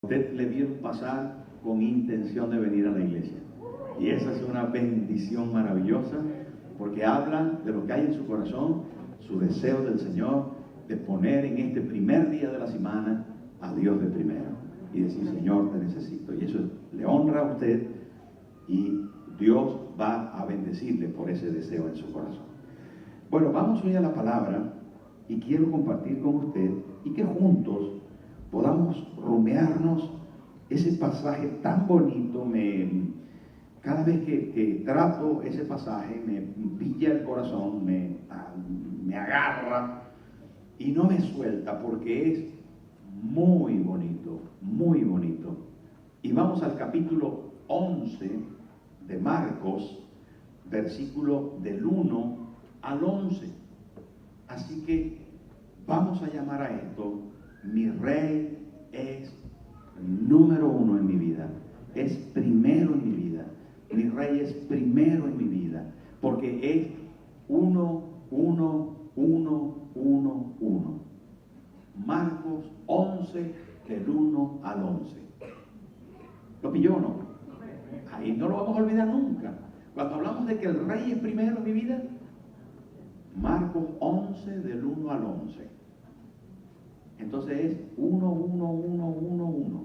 Usted le vieron pasar con intención de venir a la iglesia. Y esa es una bendición maravillosa, porque habla de lo que hay en su corazón, su deseo del Señor, de poner en este primer día de la semana a Dios de primero. Y decir, Señor, te necesito. Y eso le honra a usted y Dios va a bendecirle por ese deseo en su corazón. Bueno, vamos hoy a la palabra y quiero compartir con usted y que juntos podamos rumiarnos ese pasaje tan bonito. Cada vez que trato ese pasaje me pilla el corazón, me agarra y no me suelta, porque es muy bonito, muy bonito. Y vamos al capítulo 11 de Marcos, versículo del 1 al 11. Así que vamos a llamar a esto: mi rey es número uno en mi vida, es primero en mi vida. Mi rey es primero en mi vida, porque es 1, 1, 1, 1, 1. Marcos 11, del 1 al 11. ¿Lo pilló o no? Ahí no lo vamos a olvidar nunca. Cuando hablamos de que el rey es primero en mi vida, Marcos 11, del 1 al 11. Entonces es 1, 1, 1, 1, 1.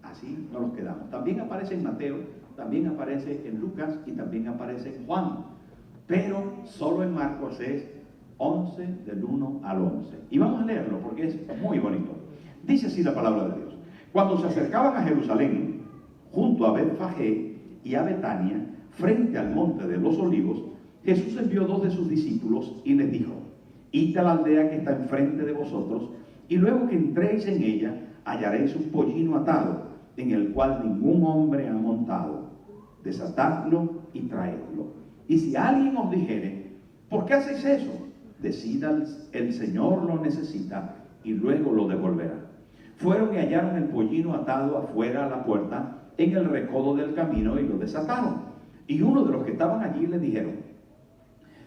Así nos los quedamos. También aparece en Mateo, también aparece en Lucas y también aparece en Juan. Pero solo en Marcos es 11, del 1 al 11. Y vamos a leerlo porque es muy bonito. Dice así la palabra de Dios: cuando se acercaban a Jerusalén, junto a Betfagé y a Betania, frente al monte de los olivos, Jesús envió 2 de sus discípulos y les dijo: id a la aldea que está enfrente de vosotros, y luego que entréis en ella, hallaréis un pollino atado, en el cual ningún hombre ha montado. Desatadlo y traedlo. Y si alguien os dijere: ¿por qué hacéis eso?, decid, el Señor lo necesita, y luego lo devolverá. Fueron y hallaron el pollino atado afuera a la puerta, en el recodo del camino, y lo desataron. Y uno de los que estaban allí le dijeron: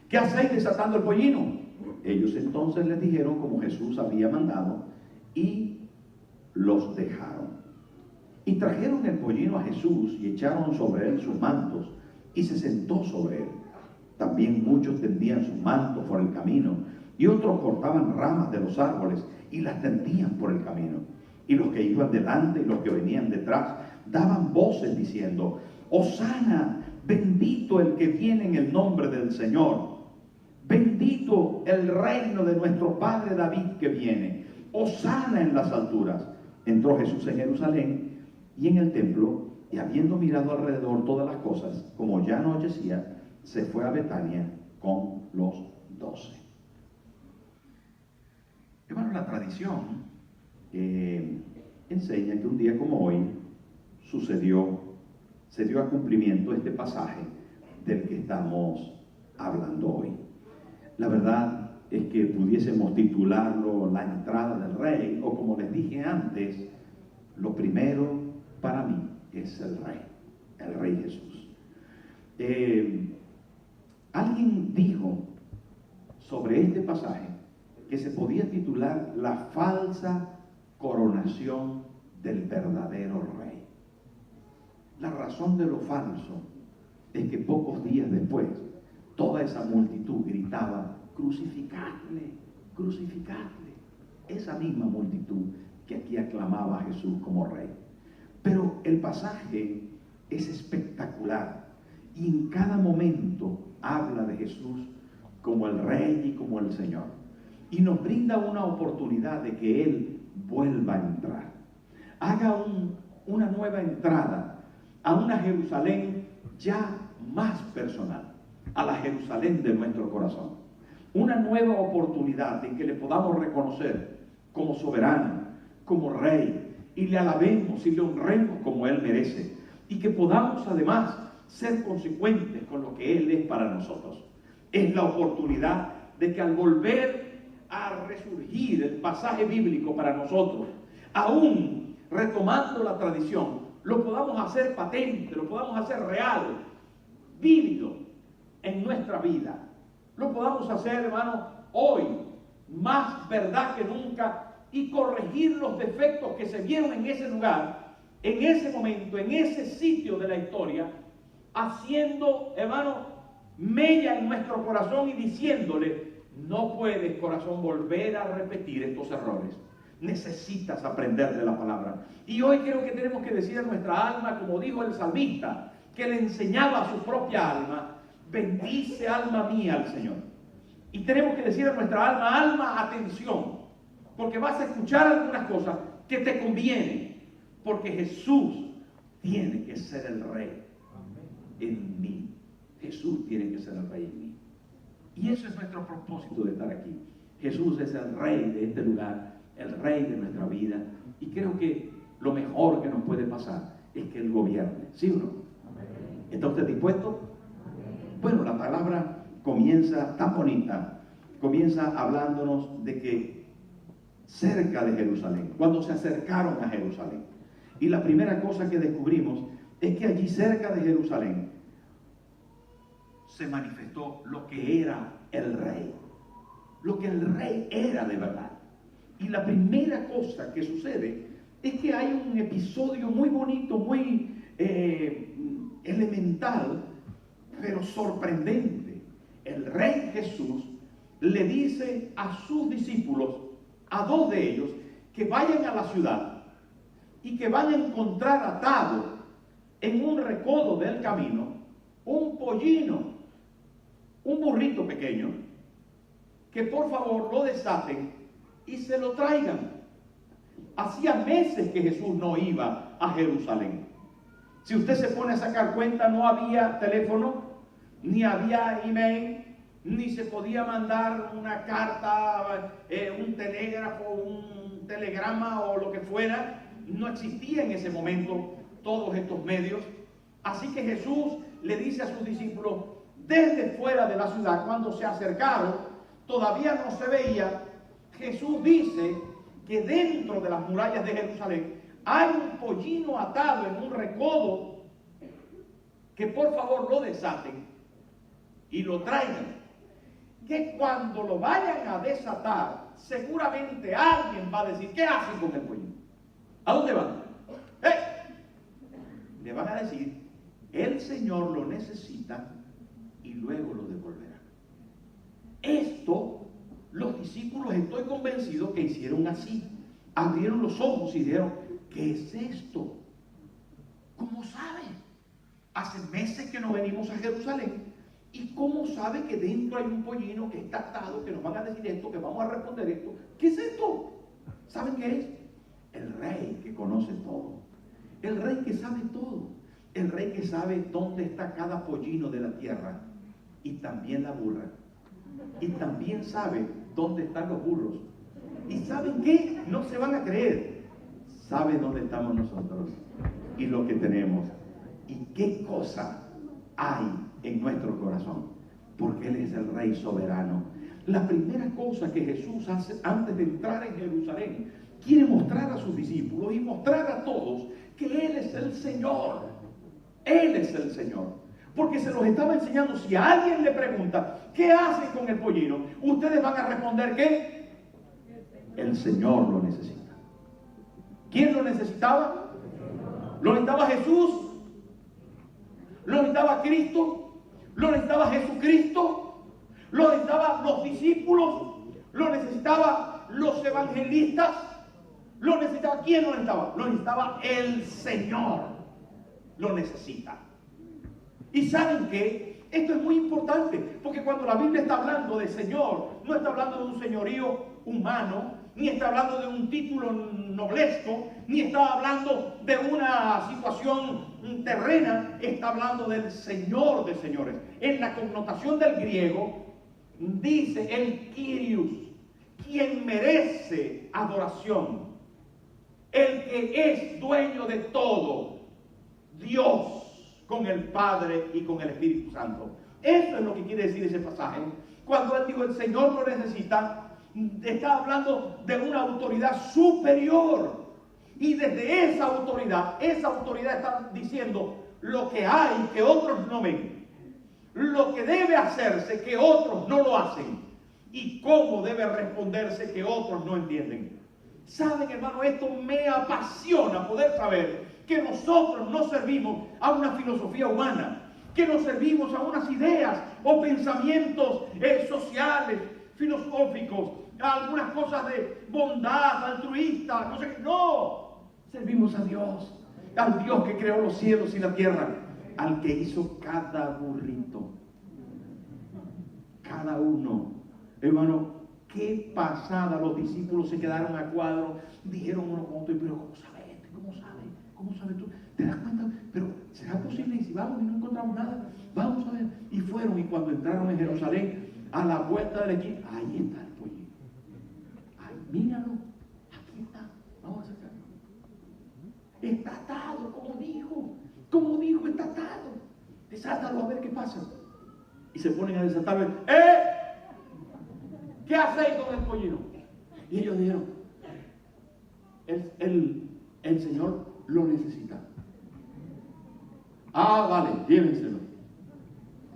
¿qué hacéis desatando el pollino? Ellos entonces les dijeron como Jesús había mandado, y los dejaron. Y trajeron el pollino a Jesús y echaron sobre él sus mantos, y se sentó sobre él. También muchos tendían sus mantos por el camino, y otros cortaban ramas de los árboles y las tendían por el camino. Y los que iban delante y los que venían detrás daban voces diciendo: Hosana, bendito el que viene en el nombre del Señor. Bendito el reino de nuestro padre David que viene. Hosana en las alturas. Entró Jesús en Jerusalén y en el templo, y habiendo mirado alrededor todas las cosas, como ya anochecía, se fue a Betania con los 12. Hermano, la tradición enseña que un día como hoy se dio a cumplimiento este pasaje del que estamos hablando hoy. La verdad es que pudiésemos titularlo la entrada del rey, o como les dije antes, lo primero para mí es el rey Jesús. Alguien dijo sobre este pasaje que se podía titular la falsa coronación del verdadero rey. La razón de lo falso es que pocos días después toda esa multitud gritaba: crucificadle, crucificadle. Esa misma multitud que aquí aclamaba a Jesús como rey. Pero el pasaje es espectacular y en cada momento habla de Jesús como el rey y como el Señor, y nos brinda una oportunidad de que Él vuelva a entrar, haga una nueva entrada a una Jerusalén ya más personal, a la Jerusalén de nuestro corazón. Una nueva oportunidad en que le podamos reconocer como soberano, como rey, y le alabemos y le honremos como Él merece, y que podamos además ser consecuentes con lo que Él es para nosotros. Es la oportunidad de que al volver a resurgir el pasaje bíblico para nosotros, aún retomando la tradición, lo podamos hacer patente, lo podamos hacer real, vívido en nuestra vida. Lo podamos hacer, hermano, hoy, más verdad que nunca, y corregir los defectos que se vieron en ese lugar, en ese momento, en ese sitio de la historia, haciendo, hermano, mella en nuestro corazón y diciéndole: no puedes, corazón, volver a repetir estos errores. Necesitas aprender de la palabra. Y hoy creo que tenemos que decir a nuestra alma, como dijo el salmista, que le enseñaba a su propia alma: bendice, alma mía, al Señor. Y tenemos que decir a nuestra alma: alma, atención, porque vas a escuchar algunas cosas que te convienen, porque Jesús tiene que ser el Rey en mí. Jesús tiene que ser el Rey en mí. Y eso es nuestro propósito de estar aquí. Jesús es el Rey de este lugar, el Rey de nuestra vida. Y creo que lo mejor que nos puede pasar es que Él gobierne. ¿Sí o no? ¿Está usted dispuesto? Bueno, la palabra comienza tan bonita. Comienza hablándonos de que cerca de Jerusalén, cuando se acercaron a Jerusalén. Y la primera cosa que descubrimos es que allí cerca de Jerusalén se manifestó lo que era el Rey. Lo que el Rey era de verdad. Y la primera cosa que sucede es que hay un episodio muy bonito, muy elemental, pero sorprendente. El Rey Jesús le dice a sus discípulos, a dos de ellos, que vayan a la ciudad y que van a encontrar atado en un recodo del camino un pollino, un burrito pequeño, que por favor lo desaten y se lo traigan. Hacía meses que Jesús no iba a Jerusalén. Si usted se pone a sacar cuenta, no había teléfono, ni había email, ni se podía mandar una carta, un telégrafo, un telegrama o lo que fuera. No existía en ese momento todos estos medios. Así que Jesús le dice a sus discípulos, desde fuera de la ciudad, cuando se acercaron, todavía no se veía. Jesús dice que dentro de las murallas de Jerusalén hay un pollino atado en un recodo, que por favor lo desaten y lo traigan. Que cuando lo vayan a desatar, seguramente alguien va a decir: ¿qué hacen con el pollino? ¿A dónde van? Le van a decir: el Señor lo necesita y luego lo devolverá. Esto, los discípulos, estoy convencido que hicieron así. Abrieron los ojos y dijeron: ¿qué es esto? ¿Cómo sabe? Hace meses que no venimos a Jerusalén. ¿Y cómo sabe que dentro hay un pollino que está atado, que nos van a decir esto, que vamos a responder esto? ¿Qué es esto? ¿Saben qué es? El Rey que conoce todo. El Rey que sabe todo. El Rey que sabe dónde está cada pollino de la tierra. Y también la burra. Y también sabe dónde están los burros. ¿Y saben qué? No se van a creer. Sabe dónde estamos nosotros y lo que tenemos. Y qué cosa hay en nuestro corazón, porque Él es el Rey soberano. La primera cosa que Jesús hace antes de entrar en Jerusalén, quiere mostrar a sus discípulos y mostrar a todos que Él es el Señor. Él es el Señor. Porque se los estaba enseñando. Si a alguien le pregunta: ¿qué hacen con el pollino?, ustedes van a responder que el Señor lo necesita. ¿Quién lo necesitaba? ¿Lo necesitaba Jesús? ¿Lo necesitaba Cristo? ¿Lo necesitaba Jesucristo? ¿Lo necesitaban los discípulos? ¿Lo necesitaban los evangelistas? ¿Lo necesitaba? ¿Quién lo necesitaba? Lo necesitaba el Señor. Lo necesita. ¿Y saben qué? Esto es muy importante, porque cuando la Biblia está hablando de Señor, no está hablando de un señorío humano, ni está hablando de un título noblesco, ni está hablando de una situación terrena, está hablando del Señor de señores. En la connotación del griego, dice el Kyrios, quien merece adoración, el que es dueño de todo, Dios, con el Padre y con el Espíritu Santo. Eso es lo que quiere decir ese pasaje. Cuando él dijo el Señor lo necesita, está hablando de una autoridad superior. Y desde esa autoridad está diciendo lo que hay que otros no ven, lo que debe hacerse que otros no lo hacen, y cómo debe responderse que otros no entienden. Saben, hermano, esto me apasiona poder saber que nosotros no servimos a una filosofía humana, que no servimos a unas ideas o pensamientos sociales, filosóficos, a algunas cosas de bondad, altruista, no sé qué. No, servimos a Dios, al Dios que creó los cielos y la tierra, al que hizo cada burrito, cada uno. Hermano, qué pasada, los discípulos se quedaron a cuadro, dijeron uno con otro, pero ¿cómo sabe este? ¿Cómo sabes tú? ¿Te das cuenta? Pero ¿será posible? Y si vamos y no encontramos nada, vamos a ver. Y fueron, y cuando entraron en Jerusalén, a la vuelta de la esquina, ahí está el pollito. Ay, míralo, aquí está, vamos a sacarlo. Está atado, como dijo, está atado. Desátalo a ver qué pasa. Y se ponen a desatarlo. ¿Qué hacéis con el pollino? Y ellos dijeron, el Señor lo necesita. Ah, vale, llévenselo.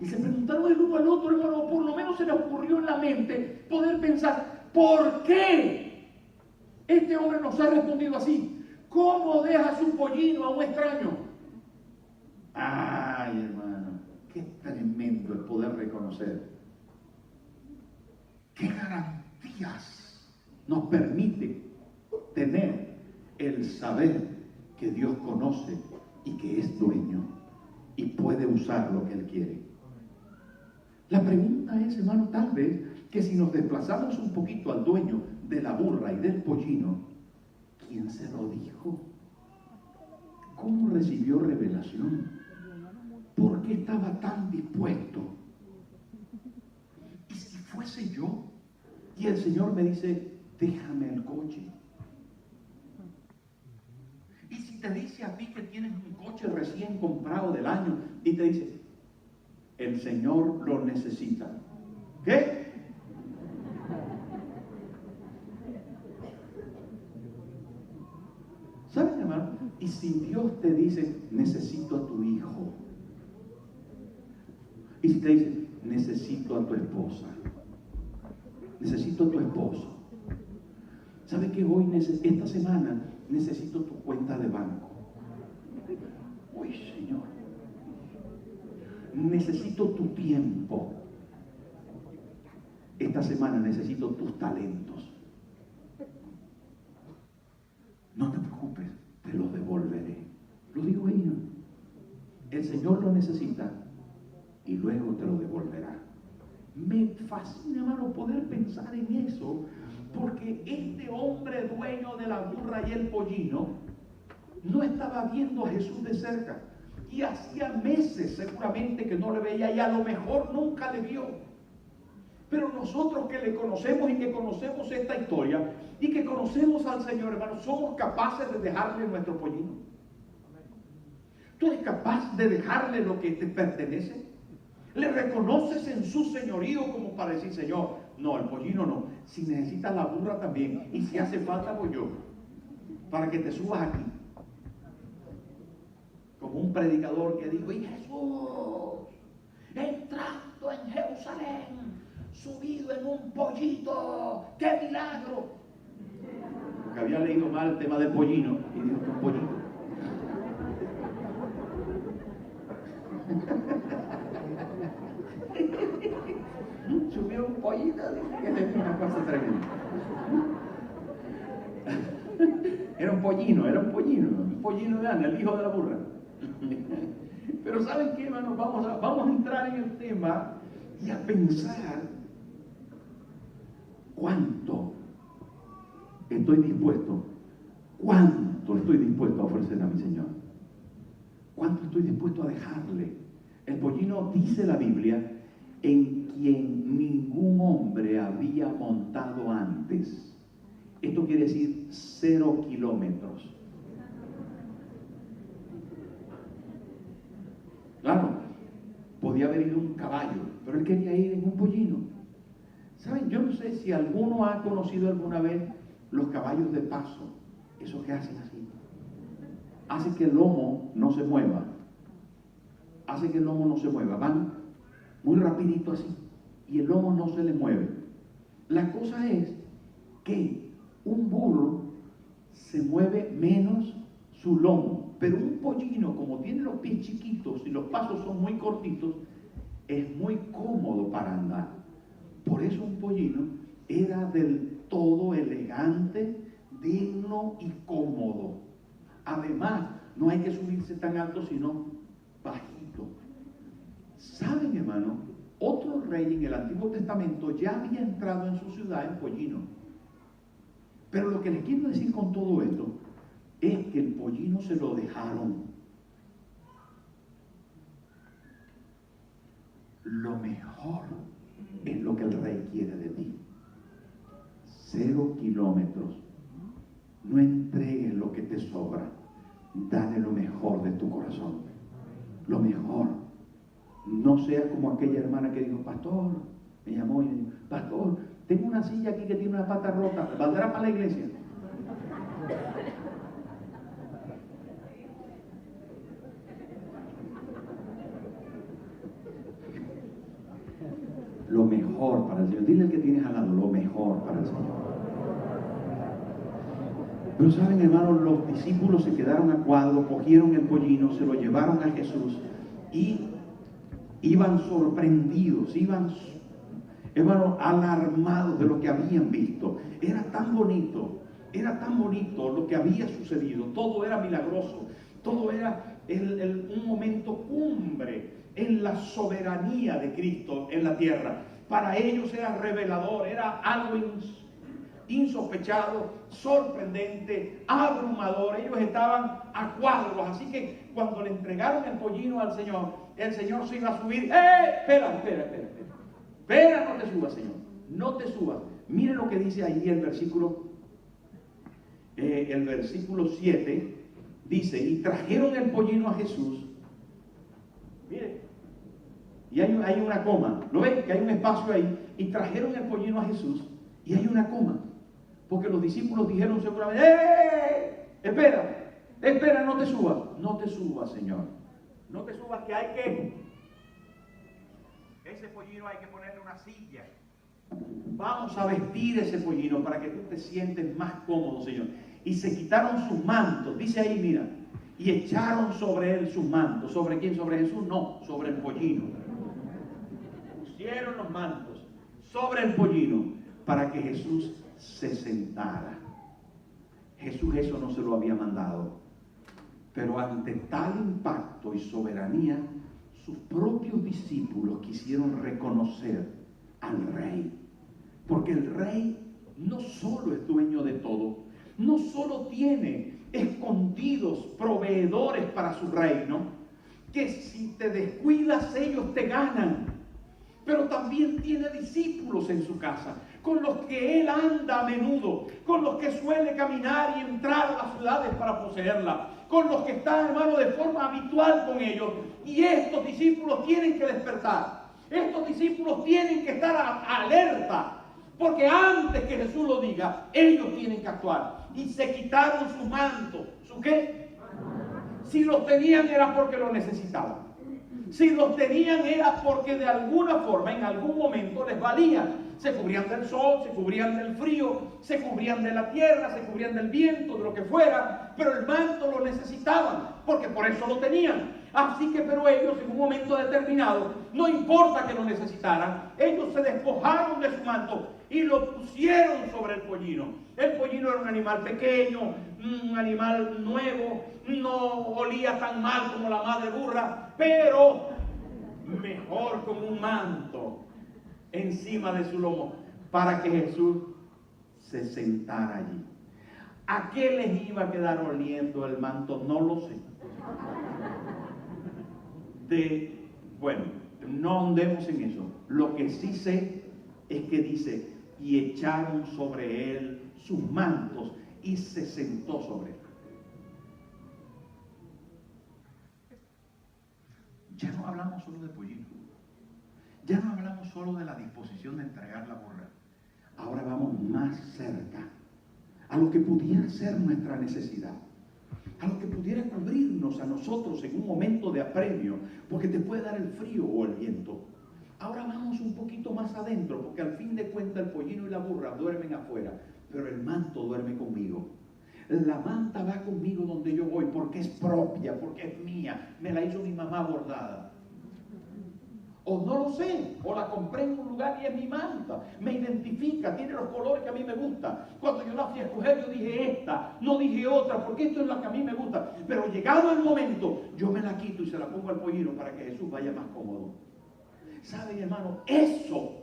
Y se preguntaron el uno al otro, hermano, por lo menos se les ocurrió en la mente poder pensar, ¿por qué este hombre nos ha respondido así? ¿Cómo deja su pollino a un extraño? Ay, hermano, qué tremendo es poder reconocer. ¿Qué garantías nos permite tener el saber que Dios conoce y que es dueño y puede usar lo que Él quiere? La pregunta es, hermano, tal vez que si nos desplazamos un poquito al dueño de la burra y del pollino, ¿quién se lo dijo? ¿Cómo recibió revelación? ¿Por qué estaba tan dispuesto? ¿Y si fuese yo? Y el Señor me dice, déjame el coche. Y si te dice a ti que tienes un coche recién comprado del año y te dice, el Señor lo necesita. ¿Qué? ¿Saben, hermano? Y si Dios te dice, necesito a tu hijo. Y si te dice, necesito a tu esposa. Necesito a tu esposo. ¿Sabes que hoy, esta semana, necesito tu cuenta de banco? Uy, Señor. Necesito tu tiempo. Esta semana necesito tus talentos. No te preocupes, te los devolveré. Lo digo ahí, ¿no? El Señor lo necesita y luego te lo devolverá. Me fascina, hermano, poder pensar en eso, porque este hombre dueño de la burra y el pollino no estaba viendo a Jesús de cerca. Y hacía meses seguramente que no le veía y a lo mejor nunca le vio. Pero nosotros que le conocemos y que conocemos esta historia y que conocemos al Señor, hermano, somos capaces de dejarle nuestro pollino. ¿Tú eres capaz de dejarle lo que te pertenece? ¿Le reconoces en su señorío como para decir, Señor, no, el pollino no, si necesitas la burra también, y si hace falta voy yo, para que te subas aquí? Como un predicador que dijo, y Jesús, entrando en Jerusalén, subido en un pollito, ¡qué milagro! Porque había leído mal el tema del pollino, y dijo que un pollito. Subió un pollito, que es una cosa tremenda. Era un pollino de Ana, el hijo de la burra. Pero ¿saben qué, hermanos? Vamos a entrar en el tema y a pensar cuánto estoy dispuesto a ofrecer a mi Señor. ¿Cuánto estoy dispuesto a dejarle? El pollino, dice la Biblia, en quien ningún hombre había montado antes. Esto quiere decir 0 kilómetros. Claro, podía haber ido un caballo, pero él quería ir en un pollino. ¿Saben? Yo no sé si alguno ha conocido alguna vez los caballos de paso, esos que hacen así. Hace que el lomo no se mueva. Van muy rapidito así y el lomo no se le mueve. La cosa es que un burro se mueve menos su lomo. Pero un pollino, como tiene los pies chiquitos y los pasos son muy cortitos, es muy cómodo para andar. Por eso un pollino era del todo elegante, digno y cómodo. Además, no hay que subirse tan alto, sino bajito. ¿Saben, hermano? Otro rey en el Antiguo Testamento ya había entrado en su ciudad en pollino. Pero lo que les quiero decir con todo esto es que el pollino se lo dejaron. Lo mejor es lo que el rey quiere de ti. 0 kilómetros. No entregues lo que te sobra. Dale lo mejor de tu corazón. Lo mejor. No seas como aquella hermana que dijo, pastor, me llamó y me dijo, pastor, tengo una silla aquí que tiene una pata rota, ¿valdrá para la iglesia? Lo mejor para el Señor. Dile al que tienes al lado, lo mejor para el Señor. Pero saben, hermanos, los discípulos se quedaron a cuadro, cogieron el pollino, se lo llevaron a Jesús y iban sorprendidos, iban, hermanos, alarmados de lo que habían visto. Era tan bonito lo que había sucedido. Todo era milagroso, todo era un momento cumbre en la soberanía de Cristo en la tierra. Para ellos era revelador, era algo insospechado, sorprendente, abrumador. Ellos estaban a cuadros, así que cuando le entregaron el pollino al Señor, el Señor se iba a subir. Espera, no te subas, Señor, no te subas. Miren lo que dice ahí el versículo 7, dice, y trajeron el pollino a Jesús. Miren, y hay una coma, ¿lo ven? Que hay un espacio ahí, y trajeron el pollino a Jesús, y hay una coma. Porque los discípulos dijeron seguramente, espera, no te subas, Señor. No te subas, que ese pollino hay que ponerle una silla. Vamos a vestir ese pollino para que tú te sientes más cómodo, Señor. Y se quitaron sus mantos, dice ahí, mira, y echaron sobre él sus mantos. ¿Sobre quién? ¿Sobre Jesús? No, sobre el pollino. Pusieron los mantos sobre el pollino para que Jesús se sentara. Jesús eso no se lo había mandado, pero ante tal impacto y soberanía, sus propios discípulos quisieron reconocer al rey, porque el rey no solo es dueño de todo, no solo tiene escondidos proveedores para su reino, que si te descuidas ellos te ganan, pero también tiene discípulos en su casa, con los que él anda a menudo, con los que suele caminar y entrar a las ciudades para poseerla, con los que está, hermano, de forma habitual con ellos. Y estos discípulos tienen que despertar, estos discípulos tienen que estar alerta, porque antes que Jesús lo diga, ellos tienen que actuar. Y se quitaron sus mantos. ¿Su qué? Si los tenían era porque lo necesitaban. Si los tenían era porque de alguna forma, en algún momento les valía. Se cubrían del sol, se cubrían del frío, se cubrían de la tierra, se cubrían del viento, de lo que fuera, pero el manto lo necesitaban, porque por eso lo tenían. Así que, pero ellos en un momento determinado, no importa que lo necesitaran, ellos se despojaron de su manto y lo pusieron sobre el pollino. El pollino era un animal pequeño, un animal nuevo, no olía tan mal como la madre burra, pero mejor con un manto encima de su lomo, para que Jesús se sentara allí. ¿A qué les iba a quedar oliendo el manto? No lo sé. Bueno, no ahondemos en eso. Lo que sí sé es que dice, y echaron sobre él sus mantos y se sentó sobre él. Ya no hablamos solo de pollino. Ya no hablamos solo de la disposición de entregar la burra. Ahora vamos más cerca a lo que pudiera ser nuestra necesidad, a lo que pudiera cubrirnos a nosotros en un momento de apremio, porque te puede dar el frío o el viento. Ahora vamos un poquito más adentro, porque al fin de cuentas el pollino y la burra duermen afuera, pero el manto duerme conmigo. La manta va conmigo donde yo voy porque es propia, porque es mía. Me la hizo mi mamá bordada. O no lo sé, o la compré en un lugar y es mi manta. Me identifica, tiene los colores que a mí me gustan. Cuando yo la fui a escoger, yo dije esta, no dije otra, porque esto es la que a mí me gusta. Pero llegado el momento, yo me la quito y se la pongo al pollino para que Jesús vaya más cómodo. ¿Saben, hermano? Eso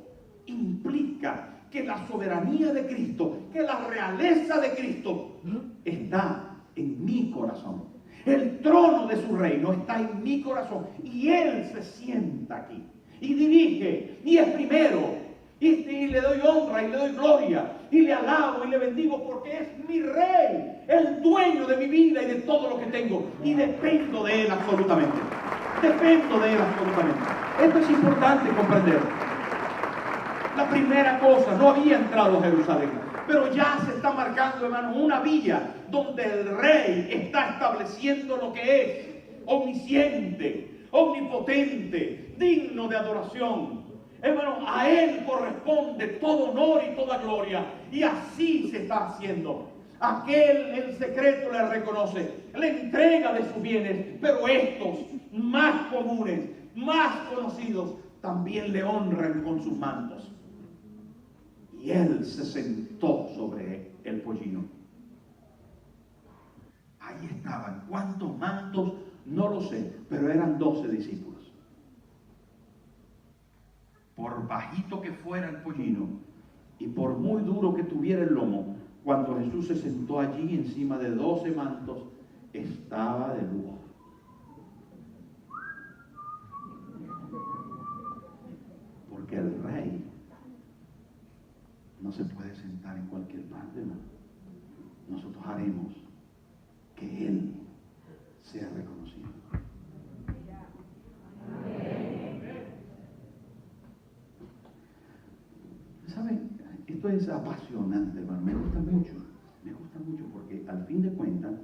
implica que la soberanía de Cristo, que la realeza de Cristo está en mi corazón. El trono de su reino está en mi corazón y Él se sienta aquí y dirige y es primero y le doy honra y le doy gloria y le alabo y le bendigo porque es mi rey, el dueño de mi vida y de todo lo que tengo y dependo de Él absolutamente. Dependo de Él absolutamente. Esto es importante comprender. La primera cosa, no había entrado a Jerusalén, pero ya se está marcando, hermano, una vía donde el rey está estableciendo lo que es omnisciente, omnipotente, digno de adoración. Hermano, a Él corresponde todo honor y toda gloria, y así se está haciendo. Aquel en secreto le reconoce, le entrega de sus bienes, pero estos más comunes, más conocidos, también le honran con sus mantos. Y Él se sentó sobre el pollino. Ahí estaban. ¿Cuántos mantos? No lo sé, pero eran 12 discípulos. Por bajito que fuera el pollino y por muy duro que tuviera el lomo, cuando Jesús se sentó allí encima de 12 mantos, estaba de lujo. Porque el rey no se puede sentar en cualquier parte, ¿no? Nosotros haremos que Él sea reconocido. ¿Saben? Esto es apasionante, hermano. Me gusta mucho porque al fin de cuentas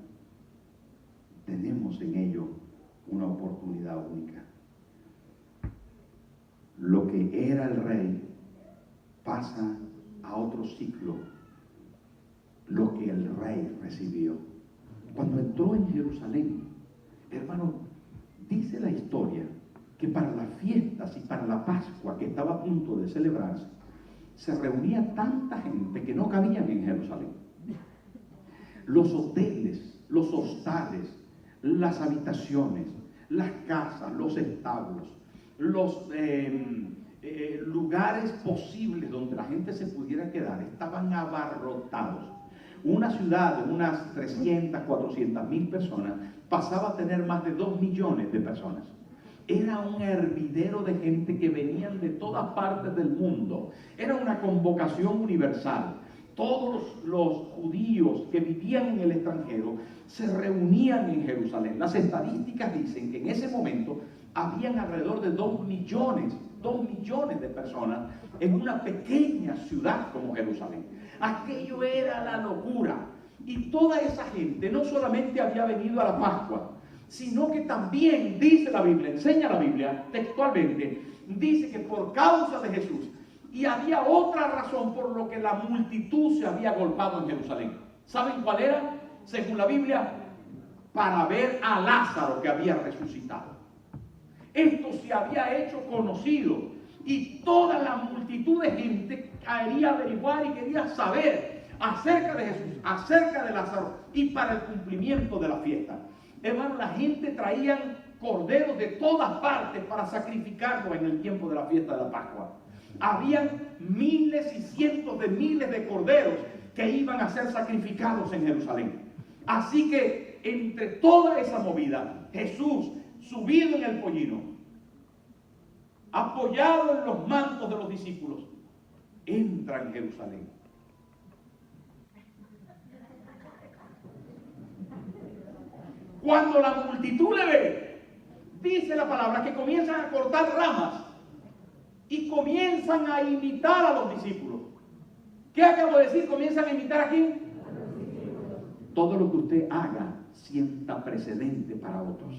tenemos en ello una oportunidad única. Lo que era el rey pasa a otro ciclo, lo que el rey recibió. Cuando entró en Jerusalén, hermano, dice la historia que para las fiestas y para la Pascua que estaba a punto de celebrarse, se reunía tanta gente que no cabían en Jerusalén. Los hoteles, los hostales, las habitaciones, las casas, los establos, los lugares posibles donde la gente se pudiera quedar estaban abarrotados. Una ciudad de unas 300, 400 mil personas pasaba a tener más de 2 millones de personas. Era un hervidero de gente que venían de todas partes del mundo. Era una convocación universal. Todos los judíos que vivían en el extranjero se reunían en Jerusalén. Las estadísticas dicen que en ese momento habían alrededor de 2 millones de personas en una pequeña ciudad como Jerusalén. Aquello era la locura. Y toda esa gente no solamente había venido a la Pascua, sino que también dice la Biblia, enseña la Biblia textualmente, dice que por causa de Jesús, y había otra razón por lo que la multitud se había agolpado en Jerusalén. ¿Saben cuál era? Según la Biblia, para ver a Lázaro que había resucitado. Esto se había hecho conocido y toda la multitud de gente quería averiguar y quería saber acerca de Jesús, acerca de Lázaro y para el cumplimiento de la fiesta. Hermano, la gente traían corderos de todas partes para sacrificarlos en el tiempo de la fiesta de la Pascua. Habían miles y cientos de miles de corderos que iban a ser sacrificados en Jerusalén. Así que entre toda esa movida, Jesús, subido en el pollino, apoyado en los mantos de los discípulos, entra en Jerusalén. Cuando la multitud le ve, dice la palabra que comienzan a cortar ramas y comienzan a imitar a los discípulos. ¿Qué acabo de decir? ¿Comienzan a imitar a quién? Todo lo que usted haga sienta precedente para otros.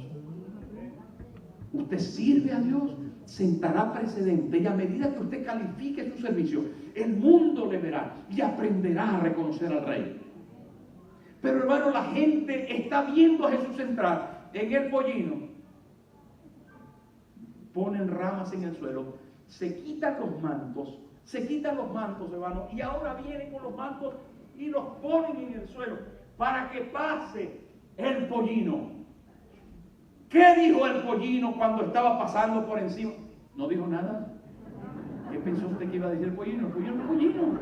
Usted sirve a Dios, sentará precedente, y a medida que usted califique su servicio, el mundo le verá y aprenderá a reconocer al Rey. Pero hermano, la gente está viendo a Jesús entrar en el pollino. Ponen ramas en el suelo, se quitan los mantos, hermano, y ahora vienen con los mantos y los ponen en el suelo para que pase el pollino. ¿Qué dijo el pollino cuando estaba pasando por encima? No dijo nada. ¿Qué pensó usted que iba a decir el pollino? El pollino es el pollino.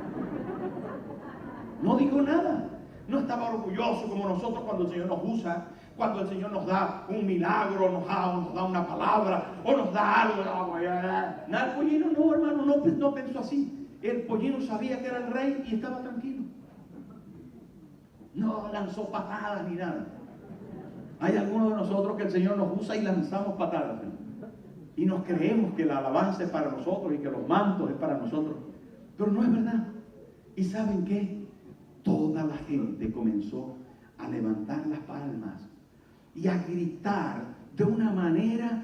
No dijo nada. No estaba orgulloso como nosotros cuando el Señor nos usa, cuando el Señor nos da un milagro, nos da una palabra, o nos da algo. Nada, el pollino no, hermano, no pensó así. El pollino sabía que era el rey y estaba tranquilo. No lanzó patadas ni nada. Hay algunos de nosotros que el Señor nos usa y lanzamos patadas, ¿no? Y nos creemos que la alabanza es para nosotros y que los mantos es para nosotros. Pero no es verdad. ¿Y saben qué? Toda la gente comenzó a levantar las palmas y a gritar de una manera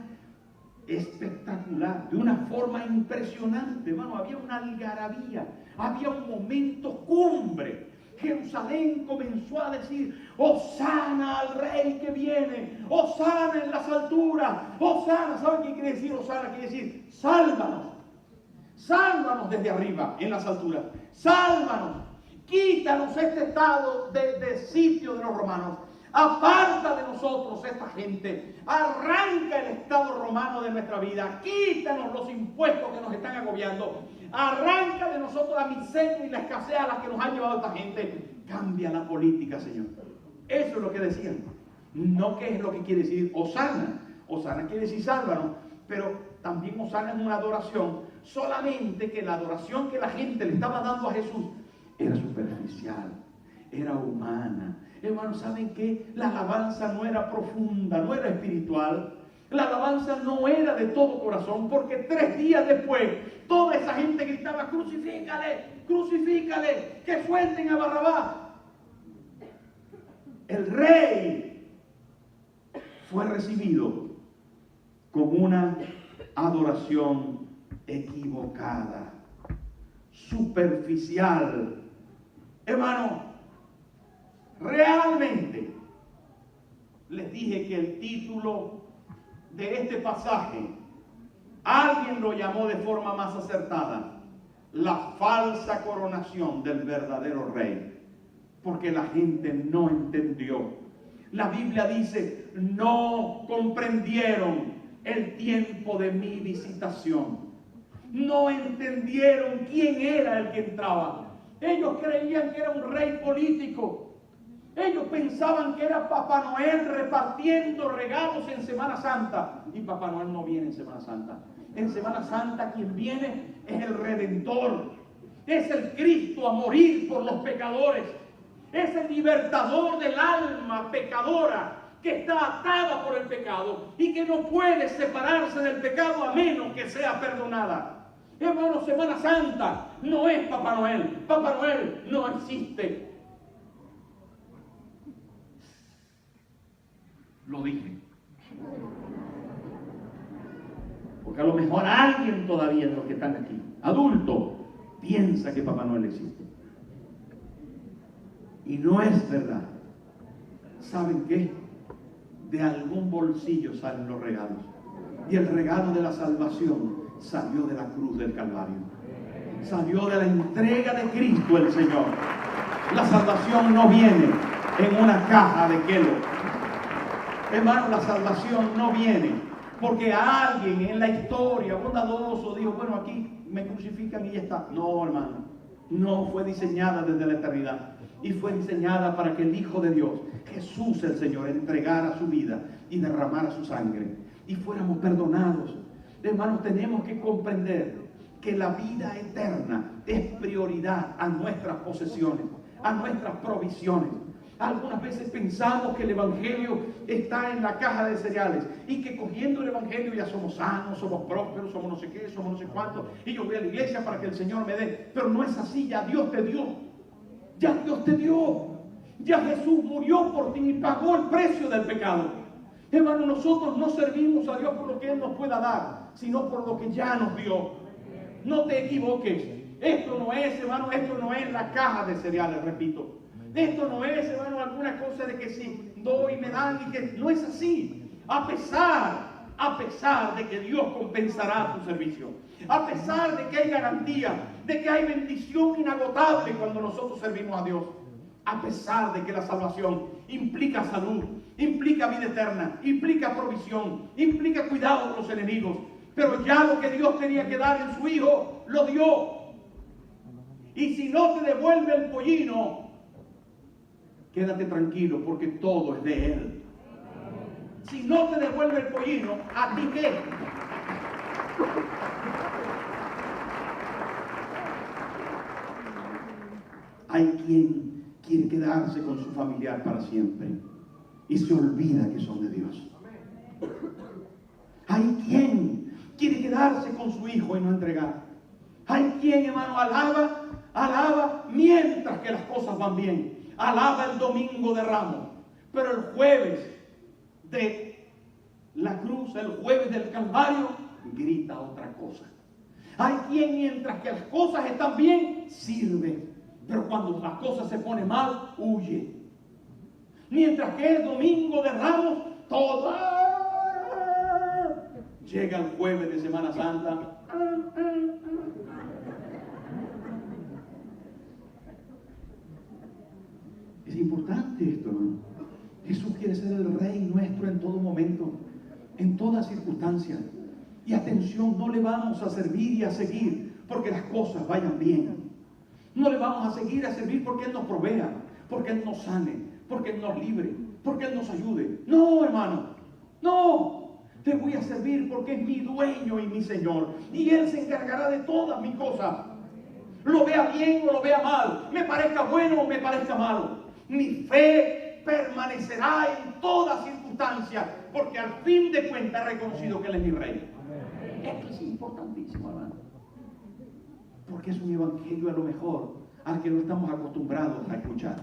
espectacular, de una forma impresionante, hermano. Había una algarabía, había un momento cumbre. Jerusalén comenzó a decir: Hosana al rey que viene, Hosana en las alturas, Hosana. ¿Saben qué quiere decir Hosana? Quiere decir: sálvanos, sálvanos desde arriba en las alturas, sálvanos, quítanos este estado de sitio de los romanos, aparta de nosotros esta gente, arranca el estado romano de nuestra vida, quítanos los impuestos que nos están agobiando, arranca de nosotros la miseria y la escasez a la que nos ha llevado esta gente. Cambia la política, Señor. Eso es lo que decían. No qué es lo que quiere decir Hosana. Hosana quiere decir sálvanos, pero también Hosana es una adoración, solamente que la adoración que la gente le estaba dando a Jesús era superficial, era humana. Hermanos, ¿saben qué? La alabanza no era profunda, no era espiritual. La alabanza no era de todo corazón, porque 3 días después toda esa gente gritaba: crucifícale, crucifícale, que suelten a Barrabás. El rey fue recibido con una adoración equivocada, superficial. Hermano, realmente les dije que el título de este pasaje, alguien lo llamó de forma más acertada: la falsa coronación del verdadero rey. Porque la gente no entendió. La Biblia dice: no comprendieron el tiempo de mi visitación. No entendieron quién era el que entraba. Ellos creían que era un rey político. Ellos pensaban que era Papá Noel repartiendo regalos en Semana Santa. Y Papá Noel no viene en Semana Santa. En Semana Santa quien viene es el Redentor. Es el Cristo a morir por los pecadores. Es el libertador del alma pecadora que está atada por el pecado y que no puede separarse del pecado a menos que sea perdonada. Hermano, Semana Santa no es Papá Noel. Papá Noel no existe. Lo dije. Porque a lo mejor alguien todavía de los que están aquí, adulto, piensa que Papá Noel existe. Y no es verdad. ¿Saben qué? De algún bolsillo salen los regalos. Y el regalo de la salvación salió de la cruz del Calvario. Salió de la entrega de Cristo el Señor. La salvación no viene en una caja de Kellogg. Hermano, la salvación no viene porque alguien en la historia bondadoso dijo: bueno, aquí me crucifican y ya está. No, hermano. No, fue diseñada desde la eternidad. Y fue diseñada para que el Hijo de Dios, Jesús el Señor, entregara su vida y derramara su sangre y fuéramos perdonados. Hermanos, tenemos que comprender que la vida eterna es prioridad a nuestras posesiones, a nuestras provisiones. Algunas veces pensamos que el Evangelio está en la caja de cereales y que cogiendo el Evangelio ya somos sanos, somos prósperos, somos no sé qué, somos no sé cuánto, y yo voy a la iglesia para que el Señor me dé. Pero no es así. Ya Dios te dio. Ya Dios te dio. Ya Jesús murió por ti y pagó el precio del pecado. Hermano, nosotros no servimos a Dios por lo que Él nos pueda dar, sino por lo que ya nos dio. No te equivoques. Esto no es, hermano, esto no es la caja de cereales, repito. Esto no es, hermano, alguna cosa de que si doy, me dan y que no es así. A pesar de que Dios compensará tu servicio, a pesar de que hay garantía, de que hay bendición inagotable cuando nosotros servimos a Dios, a pesar de que la salvación implica salud, implica vida eterna, implica provisión, implica cuidado de los enemigos, pero ya lo que Dios tenía que dar en su Hijo, lo dio. Y si no te devuelve el pollino, quédate tranquilo porque todo es de Él. Si no te devuelve el pollino, ¿a ti qué? Hay quien quiere quedarse con su familiar para siempre y se olvida que son de Dios. Hay quien quiere quedarse con su hijo y no entregar. Hay quien, hermano, alaba mientras que las cosas van bien. Alaba el domingo de Ramos, pero el jueves de la cruz, el jueves del Calvario, grita otra cosa. Hay quien, mientras que las cosas están bien, sirve, pero cuando las cosas se ponen mal, huye. Mientras que el domingo de Ramos, todo llega el jueves de Semana Santa. Es importante esto, hermano. Jesús quiere ser el Rey nuestro en todo momento, en toda circunstancia. Y atención, no le vamos a servir y a seguir porque las cosas vayan bien. No le vamos a seguir a servir porque Él nos provea, porque Él nos sane, porque Él nos libre, porque Él nos ayude. No, hermano, no. Te voy a servir porque es mi dueño y mi Señor. Y Él se encargará de todas mis cosas. Lo vea bien o lo vea mal, me parezca bueno o me parezca malo. Mi fe permanecerá en toda circunstancia, porque al fin de cuentas he reconocido que Él es mi Rey. Esto es importantísimo, hermano, porque es un evangelio a lo mejor al que no estamos acostumbrados a escuchar,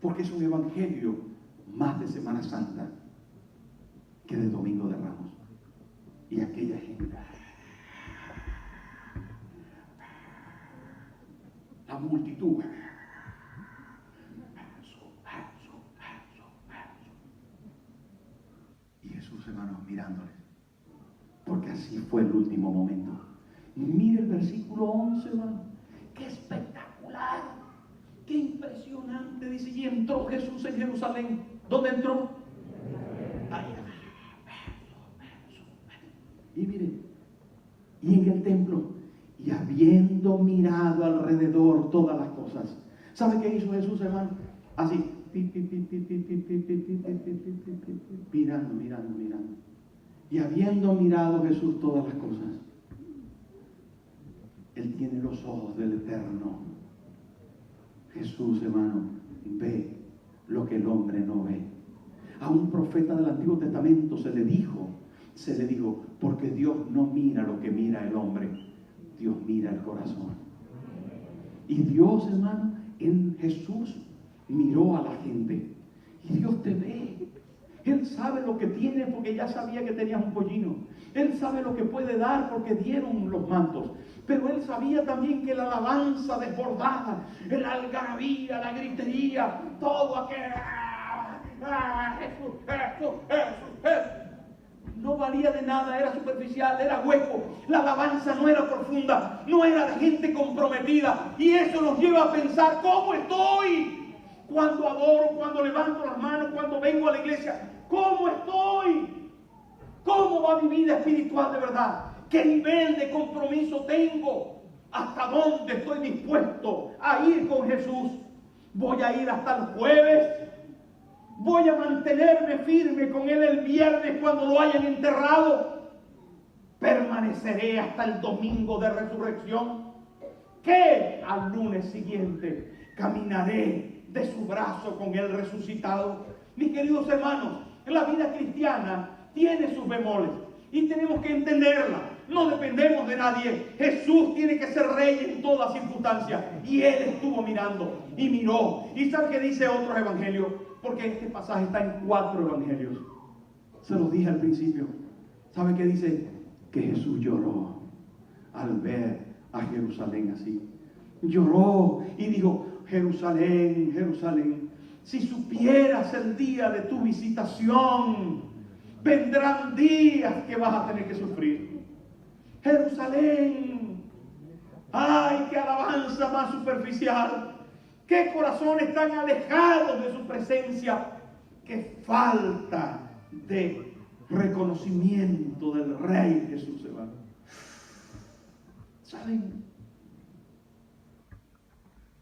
porque es un evangelio más de Semana Santa que de Domingo de Ramos. Y aquella gente, la multitud, y Jesús, hermanos, mirándoles, porque así fue el último momento. Mire el versículo 11, hermano, qué espectacular, qué impresionante. Dice, y entró Jesús en Jerusalén. ¿Dónde entró? Y mire, y en el templo, y habiendo mirado alrededor todas las cosas. ¿Sabe qué hizo Jesús, hermano? Así, mirando. Y habiendo mirado Jesús todas las cosas, Él tiene los ojos del Eterno. Jesús, hermano, ve lo que el hombre no ve. A un profeta del Antiguo Testamento se le dijo, porque Dios no mira lo que mira el hombre, Dios mira el corazón. Y Dios, hermano, en Jesús miró a la gente. Y Dios te ve. Él sabe lo que tiene porque ya sabía que tenías un pollino. Él sabe lo que puede dar porque dieron los mantos. Pero Él sabía también que la alabanza desbordada, la algarabía, la gritería, todo aquel Jesús, no valía de nada, era superficial, era hueco. La alabanza no era profunda, no era de gente comprometida. Y eso nos lleva a pensar, ¿cómo estoy? Cuando adoro, cuando levanto las manos, cuando vengo a la iglesia, ¿cómo estoy? ¿Cómo va mi vida espiritual de verdad? ¿Qué nivel de compromiso tengo? ¿Hasta dónde estoy dispuesto a ir con Jesús? ¿Voy a ir hasta el jueves? ¿Voy a mantenerme firme con Él el viernes cuando lo hayan enterrado? ¿Permaneceré hasta el domingo de resurrección? ¿Qué al lunes siguiente caminaré de su brazo con Él resucitado? Mis queridos hermanos, la vida cristiana tiene sus bemoles y tenemos que entenderla. No dependemos de nadie. Jesús tiene que ser rey en todas circunstancias. Y Él estuvo mirando y miró. ¿Y sabe qué dice otro evangelio? Porque este pasaje está en 4 evangelios. Se los dije al principio. ¿Sabe qué dice? Que Jesús lloró al ver a Jerusalén así. Lloró y dijo, Jerusalén, Jerusalén, si supieras el día de tu visitación, vendrán días que vas a tener que sufrir. Jerusalén, ay, qué alabanza más superficial, qué corazones tan alejados de su presencia, qué falta de reconocimiento del Rey Jesús, hermano. ¿Saben?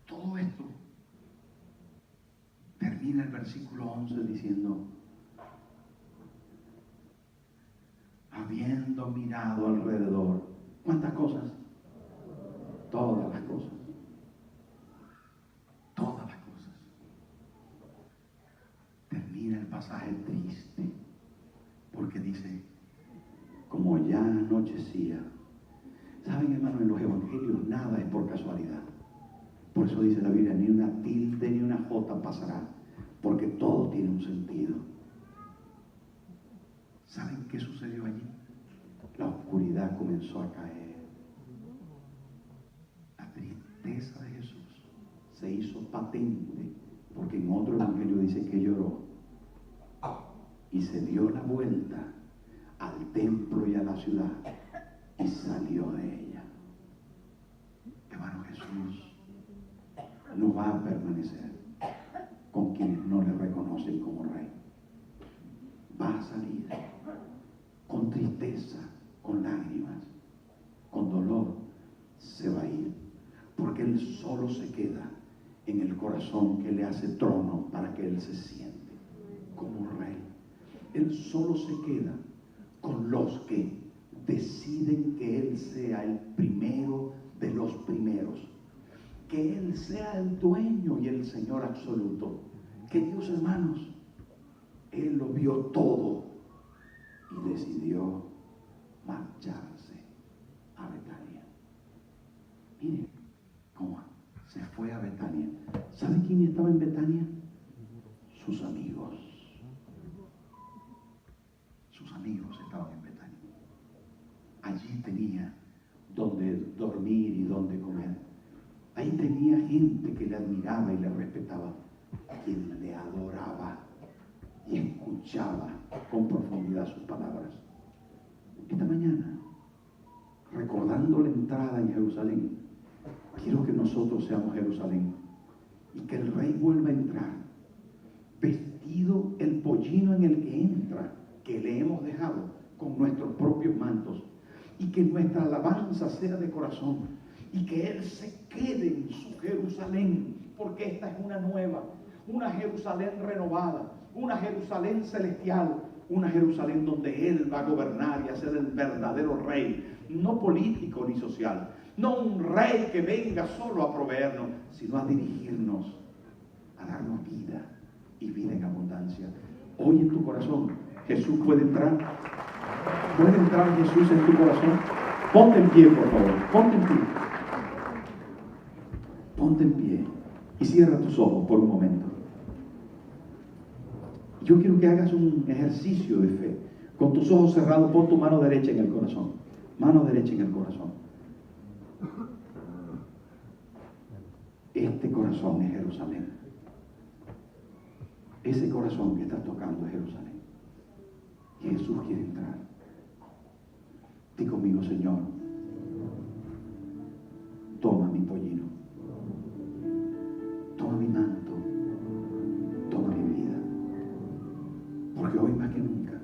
Todo esto termina el versículo 11 diciendo: habiendo mirado alrededor, ¿cuántas cosas? Todas las cosas. Todas las cosas. Termina el pasaje triste, porque dice, como ya anochecía. Saben, hermano, en los evangelios nada es por casualidad. Por eso dice la Biblia, ni una tilde ni una jota pasará, porque todo tiene un sentido. ¿Saben qué sucedió allí? La oscuridad comenzó a caer. La tristeza de Jesús se hizo patente, porque en otro evangelio dice que lloró y se dio la vuelta al templo y a la ciudad y salió de ella. Hermano, Jesús no va a permanecer con quienes no le reconocen como Rey. Va a salir con tristeza, con lágrimas, con dolor. Se va a ir, porque Él solo se queda en el corazón que le hace trono para que Él se siente como Rey. Él solo se queda con los que deciden que Él sea el primero de los primeros, que Él sea el dueño y el Señor absoluto. Queridos hermanos, Él lo vio todo y decidió marcharse a Betania. Miren cómo se fue a Betania. ¿Sabe quién estaba en Betania? Sus amigos. Sus amigos estaban en Betania. Allí tenía donde dormir y donde comer. Ahí tenía gente que le admiraba y le respetaba, quien le adoraba y escuchaba con profundidad sus palabras. Esta mañana, recordando la entrada en Jerusalén, quiero que nosotros seamos Jerusalén y que el Rey vuelva a entrar vestido el pollino en el que entra, que le hemos dejado con nuestros propios mantos, y que nuestra alabanza sea de corazón y que Él se quede en su Jerusalén, porque esta es una nueva, una Jerusalén renovada, una Jerusalén celestial, una Jerusalén donde Él va a gobernar y a ser el verdadero Rey, no político ni social, no un Rey que venga solo a proveernos, sino a dirigirnos, a darnos vida y vida en abundancia. Hoy en tu corazón Jesús puede entrar. ¿Puede entrar Jesús en tu corazón? Ponte en pie, por favor. Ponte en pie. Ponte en pie y cierra tus ojos por un momento. Yo quiero que hagas un ejercicio de fe. Con tus ojos cerrados, pon tu mano derecha en el corazón. Mano derecha en el corazón. Este corazón es Jerusalén. Ese corazón que estás tocando es Jerusalén. Y Jesús quiere entrar. Di conmigo, Señor, toma mi pollino, toma mi manto, toma mi vida, porque hoy más que nunca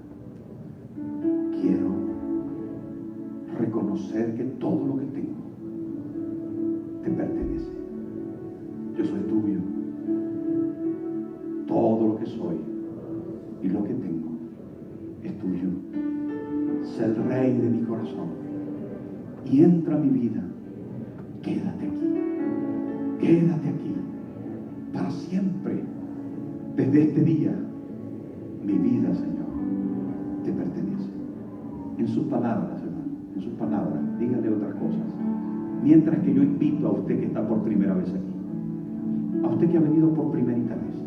quiero reconocer que todo lo que tengo te pertenece. Yo soy tuyo. Todo lo que soy y lo que tengo es tuyo. Sé el Rey de mi corazón y entra a mi vida. Quédate aquí para siempre. Desde este día mi vida, Señor, te pertenece. En sus palabras, hermano, en sus palabras, dígale otras cosas, mientras que yo invito a usted que está por primera vez aquí, a usted que ha venido por primerita vez,